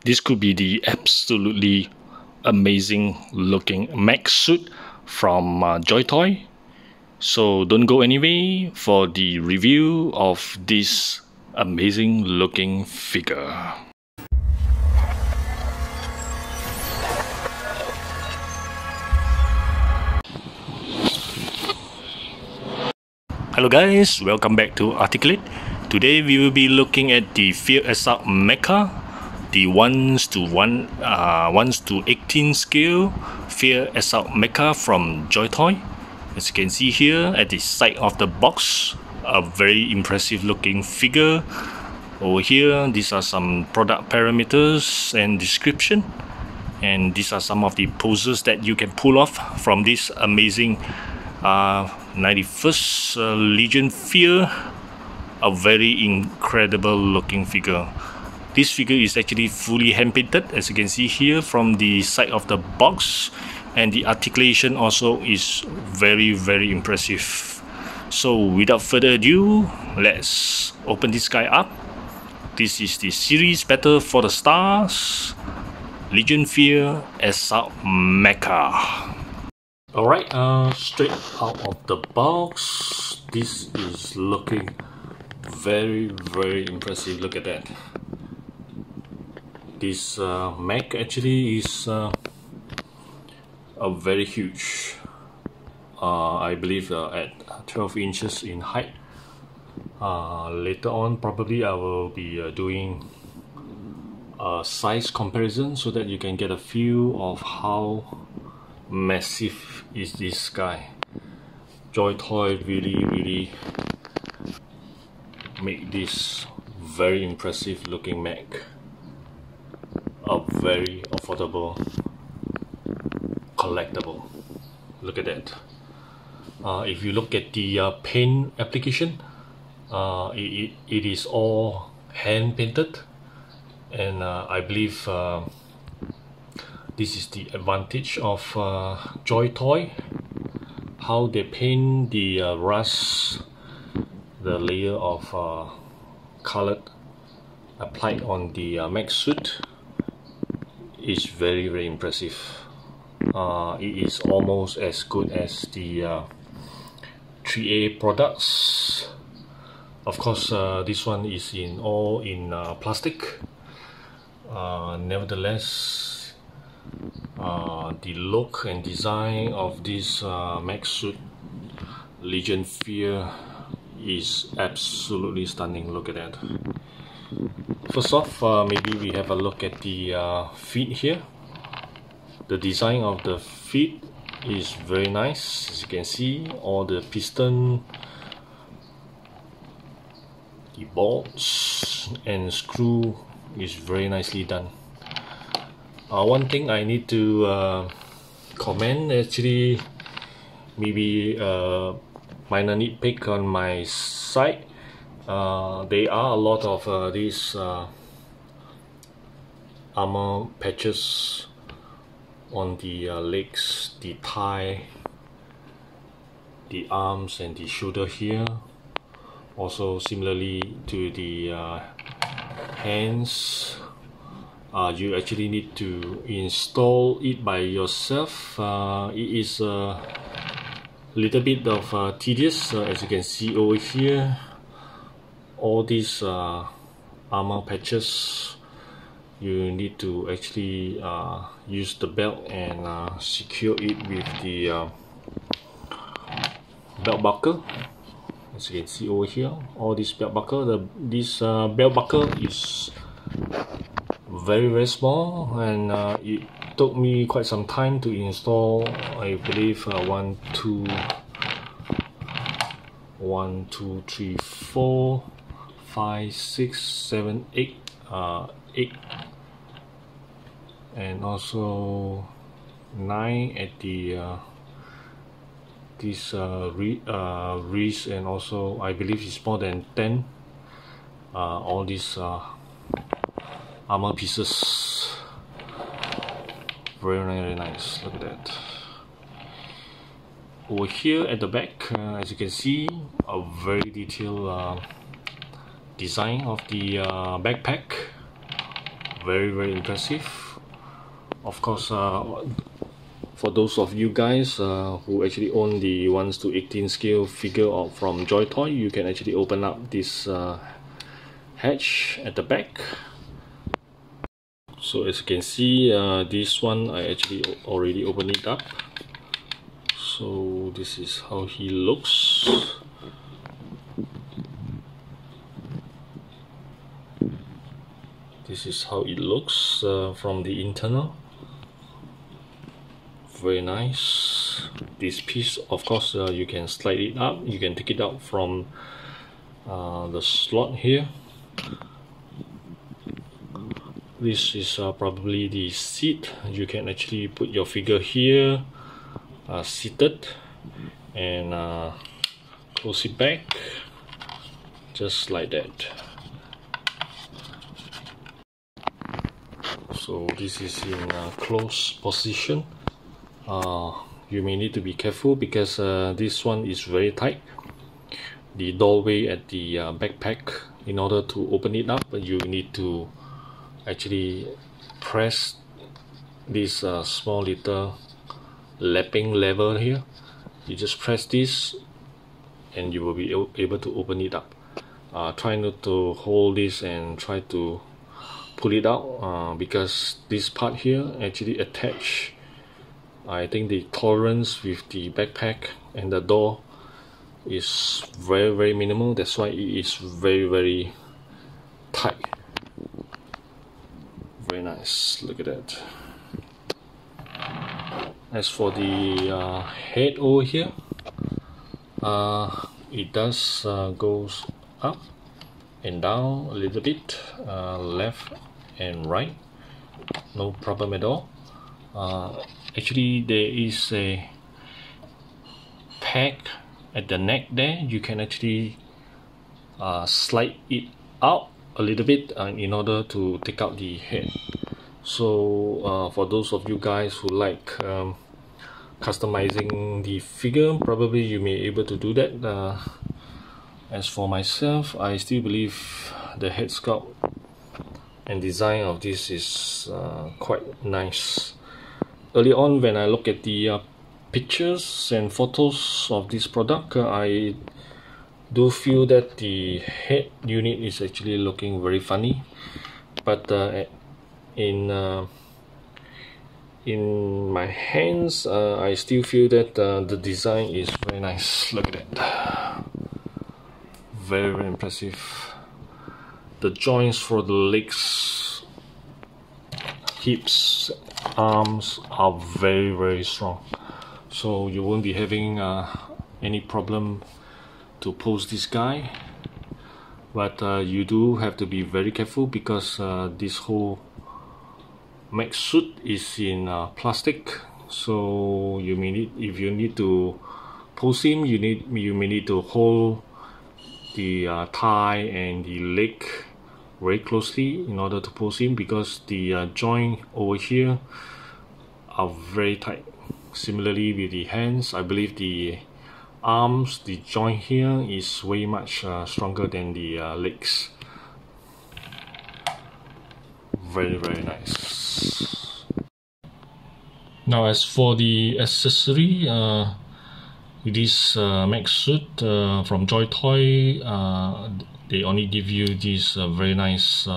This could be the absolutely amazing looking mech suit from Joytoy. So don't go anyway for the review of this amazing looking figure. Hello guys, welcome back to Articulate. Today we will be looking at the Fear Assault Mecha, the 1:18 scale Fear Assault Mecha from Joytoy. As you can see here at the side of the box, a very impressive looking figure. Over here, these are some product parameters and description, and these are some of the poses that you can pull off from this amazing 91st Legion Fear. A very incredible looking figure. This figure is actually fully hand painted, as you can see here from the side of the box, and the articulation also is very impressive. So without further ado, let's open this guy up. This is the series Battle for the Stars Legion Fear Assault Mecha. Alright, straight out of the box, this is looking very impressive. Look at that. This mech actually is very huge. I believe at 12 inches in height. Later on probably I will be doing a size comparison so that you can get a feel of how massive is this guy. Joytoy really make this very impressive looking mech a very affordable collectible. Look at that. If you look at the paint application, it is all hand painted, and I believe this is the advantage of Joytoy, how they paint the rust, the layer of colored applied on the mech suit is very impressive. It is almost as good as the 3A products. Of course, this one is all in plastic. Nevertheless, the look and design of this mech suit Legion Fear is absolutely stunning. Look at that. First off, maybe we have a look at the feet here. The design of the feet is very nice. As you can see, all the piston, the bolts and screw is very nicely done. One thing I need to comment, actually, maybe minor nitpick on my side. There are a lot of these armor patches on the legs, the thigh, the arms and the shoulder here. Also similarly to the hands. You actually need to install it by yourself. It is a little bit of tedious. As you can see over here, all these armor patches, you need to actually use the belt and secure it with the belt buckle. As you can see over here, all this belt buckle, this belt buckle is very small, and it took me quite some time to install. I believe 1, 2, 3, 4, 5, 6, 7, 8, 8, and also 9 at the this wrist, and also I believe it's more than 10. All these armor pieces, very nice. Look at that. Over here at the back, as you can see, a very detailed design of the backpack. very impressive. Of course, for those of you guys who actually own the 1:18 scale figure from Joytoy, you can actually open up this hatch at the back. So as you can see, this one I actually already opened it up. So this is how he looks. This is how it looks from the internal. Very nice. This piece, of course, you can slide it up. You can take it out from the slot here. This is probably the seat. You can actually put your figure here, seated, and close it back, just like that. So this is in a closed position. You may need to be careful because this one is very tight. The doorway at the backpack, in order to open it up, you need to actually press this small little lapping lever here. You just press this and you will be able to open it up. Try not to hold this and try to pull it out because this part here actually attach. I think the tolerance with the backpack and the door is very minimal. That's why it is very tight. Very nice. Look at that. As for the head over here, it does goes up and down a little bit, left and right, no problem at all. Actually, there is a peg at the neck there. You can actually slide it out a little bit in order to take out the head. So for those of you guys who like customizing the figure, probably you may be able to do that. As for myself, I still believe the head sculpt and design of this is quite nice. Early on, when I look at the pictures and photos of this product, I do feel that the head unit is actually looking very funny, but in my hands, I still feel that the design is very nice. Look at that, very impressive. The joints for the legs, hips, arms are very strong, so you won't be having any problem to pose this guy. But you do have to be very careful because this whole mech suit is in plastic, so you may need, if you need to pose him, you may need to hold the thigh and the leg very closely in order to pose him, because the joint over here are very tight. Similarly with the hands, I believe the arms, the joint here is way much stronger than the legs. Very nice. Now as for the accessory, this mech suit from Joytoy, they only give you this very nice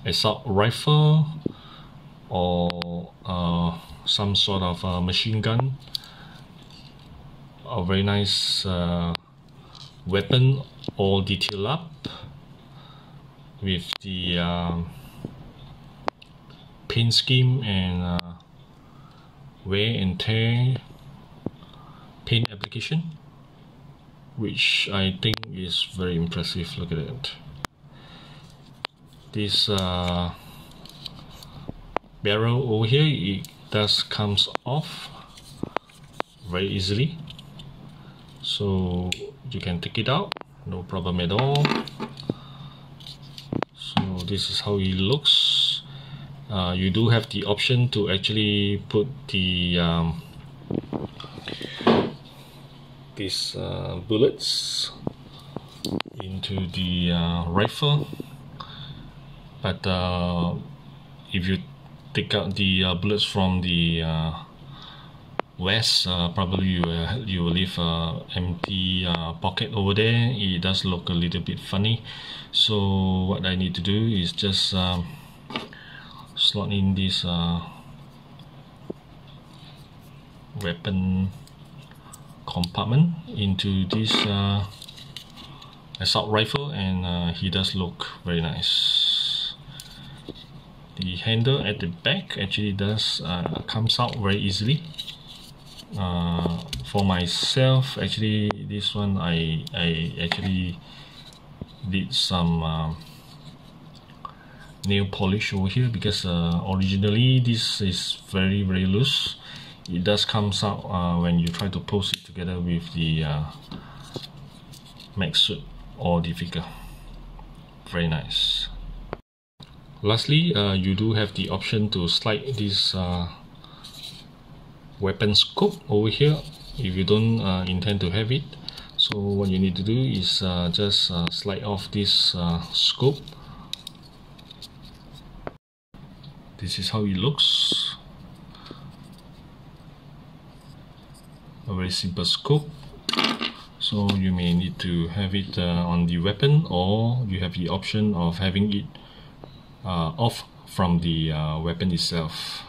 assault rifle or some sort of machine gun. A very nice weapon, all detailed up with the paint scheme and wear and tear paint application, which I think is very impressive. Look at it. This barrel over here, it does comes off very easily, so you can take it out, no problem at all. So this is how it looks. You do have the option to actually put the these bullets into the rifle, but if you take out the bullets from the vest, probably you will leave an empty pocket over there. It does look a little bit funny, so what I need to do is just slot in this weapon compartment into this assault rifle, and he does look very nice. The handle at the back actually does comes out very easily. For myself, actually this one I actually did some nail polish over here, because originally this is very loose. It does comes out when you try to pose it together with the mech suit or the figure. Very nice. Lastly, you do have the option to slide this weapon scope over here if you don't intend to have it. So what you need to do is just slide off this scope. This is how it looks. A very simple scope. So you may need to have it on the weapon, or you have the option of having it off from the weapon itself.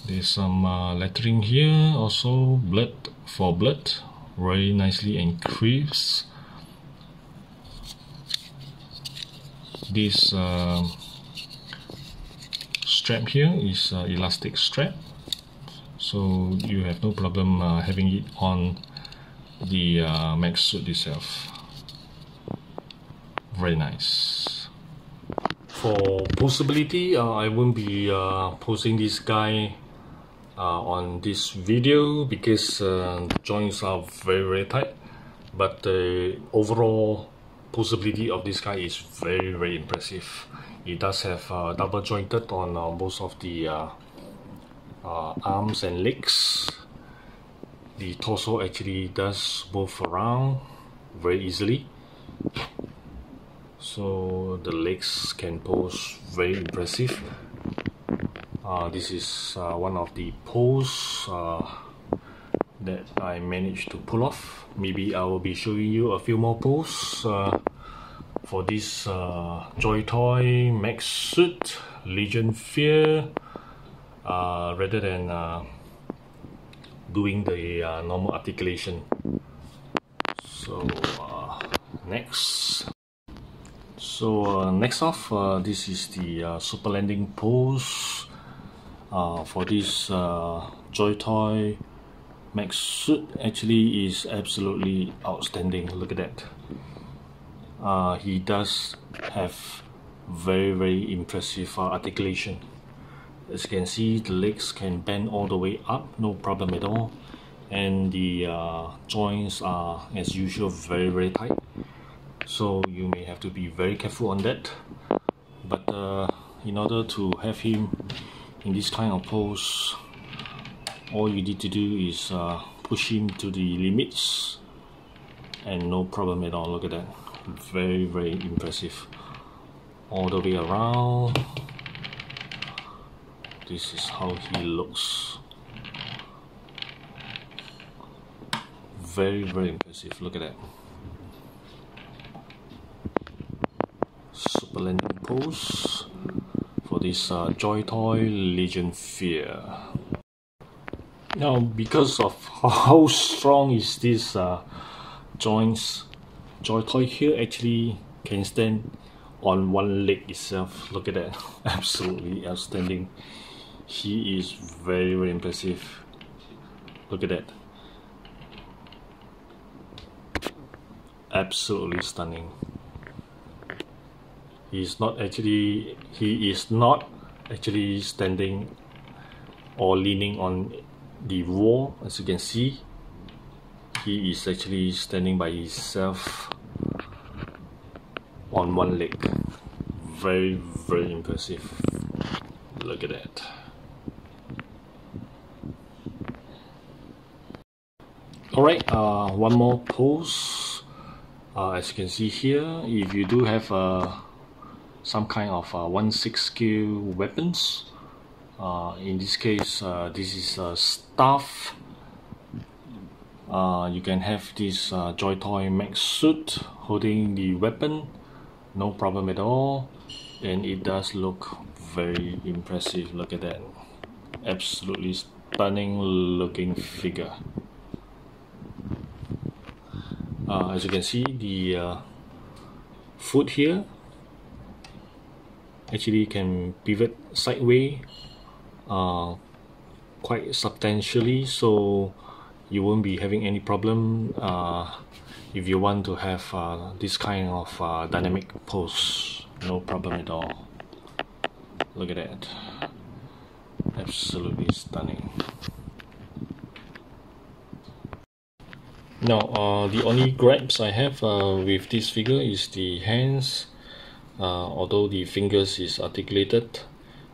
There's some lettering here, also blood for blood, very nicely and crisp. This strap here is elastic strap, so you have no problem having it on the mech suit itself. Very nice. For posability, I won't be posing this guy on this video because the joints are very tight, but the overall posability of this guy is very impressive. It does have double jointed on most of the arms and legs. The torso actually does move around very easily, so the legs can pose very impressive. This is one of the pose that I managed to pull off. Maybe I will be showing you a few more poses for this Joytoy mech suit Legion Fear, rather than doing the normal articulation. So next off, this is the super landing pose for this Joytoy mech suit. Actually is absolutely outstanding. Look at that. He does have very impressive articulation. As you can see, the legs can bend all the way up, no problem at all, and the joints are, as usual, very tight, so you may have to be very careful on that. But in order to have him in this kind of pose, all you need to do is push him to the limits, and no problem at all. Look at that. Very impressive. All the way around. This is how he looks. Very impressive. Look at that. Super landing pose for this Joytoy Legion Fear. Now, because of how strong is this joints, Joytoy here actually can stand on one leg itself. Look at that. Absolutely outstanding. He is very impressive. Look at that. Absolutely stunning. He is not actually standing or leaning on the wall. As you can see, he is actually standing by himself on one leg. Very impressive. Look at that. Alright, one more pose. As you can see here, if you do have some kind of 1/6 scale weapons. In this case, this is a staff. You can have this Joytoy mech suit holding the weapon, no problem at all, and it does look very impressive. Look at that, absolutely stunning looking figure. As you can see, the foot here actually can pivot sideways quite substantially, so you won't be having any problem if you want to have this kind of dynamic pose. No problem at all. Look at that, absolutely stunning. Now the only gripes I have with this figure is the hands. Although the fingers is articulated,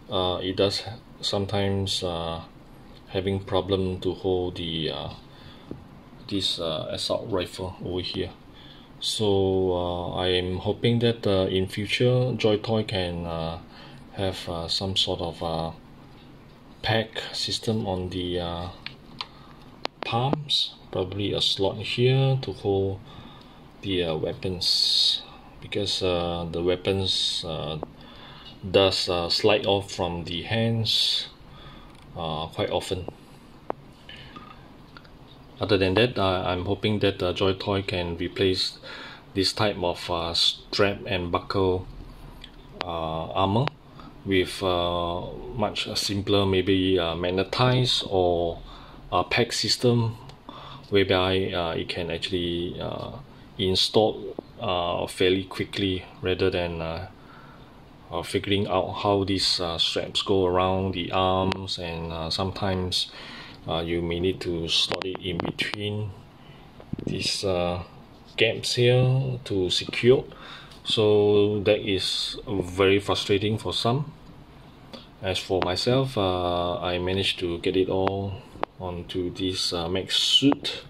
it does sometimes having problem to hold the this assault rifle over here. So I am hoping that in future Joytoy can have some sort of pack system on the palms, probably a slot here to hold the weapons, because the weapons does slide off from the hands quite often. Other than that, I'm hoping that Joytoy can replace this type of strap and buckle armor with much simpler, maybe magnetized or a pack system, whereby it can actually install fairly quickly, rather than figuring out how these straps go around the arms, and sometimes you may need to slot it in between these gaps here to secure. So that is very frustrating for some. As for myself, I managed to get it all onto this mech suit,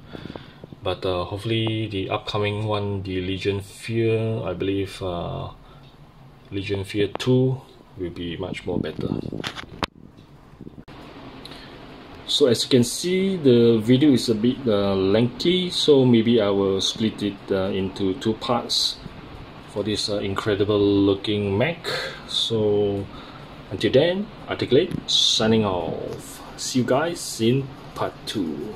but hopefully the upcoming one, the Legion Fear, I believe Legion Fear 2 will be much more better. So as you can see, the video is a bit lengthy, so maybe I will split it into two parts for this incredible looking mech. So until then, Articulate signing off. See you guys in part 2.